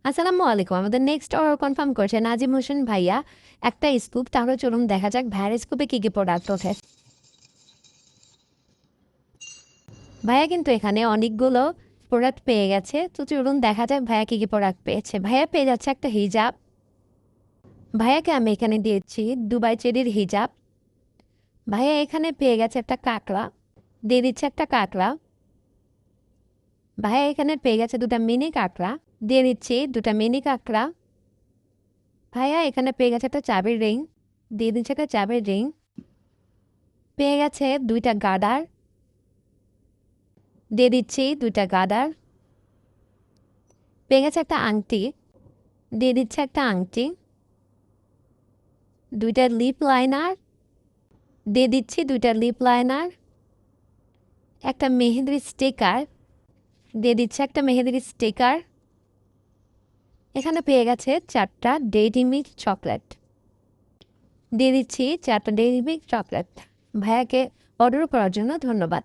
আসসালামু আলাইকুম। আমাদের নেক্সট অর্ডার কনফার্ম করেছে নাজিম হোসেন ভাইয়া একটা স্কুপ। তাহলে চলুন দেখা যাক ভাইয়ের স্কুপে কী কী প্রোডাক্ট ওঠে। ভাইয়া কিন্তু এখানে অনেকগুলো প্রোডাক্ট পেয়ে গেছে, তো চলুন দেখা যাক ভাইয়া কী কী প্রোডাক্ট পেয়েছে। ভাইয়া পেয়ে যাচ্ছে একটা হিজাব। ভাইয়াকে আমি এখানে দিয়েছি দুবাই চেরির হিজাব। ভাইয়া এখানে পেয়ে গেছে একটা কাঁকড়া, দিয়ে দিচ্ছে একটা কাঁকড়া। ভাইয়া এখানে পেয়ে গেছে দুটা মিনি কাঁকড়া, দিয়ে দিচ্ছি দুটা মিনি কাঁকড়া। ভাইয়া এখানে পেয়ে গেছে একটা চাবির রিং, দিয়ে দিচ্ছে একটা চাবির রিং। পেয়ে গেছে দুইটা গার্ডার, দিয়ে দিচ্ছি দুইটা গার্ডার। পেয়ে গেছে একটা আংটি, দিয়ে দিচ্ছে একটা আংটি। দুইটা লিপ লাইনার, দিয়ে দিচ্ছি দুইটা লিপ লাইনার। একটা মেহেদির স্টিকার, দিয়ে দিচ্ছে একটা মেহেদির স্টিকার। এখানে পেয়ে গেছে চারটা ডেইরি মিল্ক চকলেট, দিয়ে দিচ্ছি চারটা ডেইরি মিল্ক চকলেট। ভাইয়াকে অর্ডার করার জন্য ধন্যবাদ।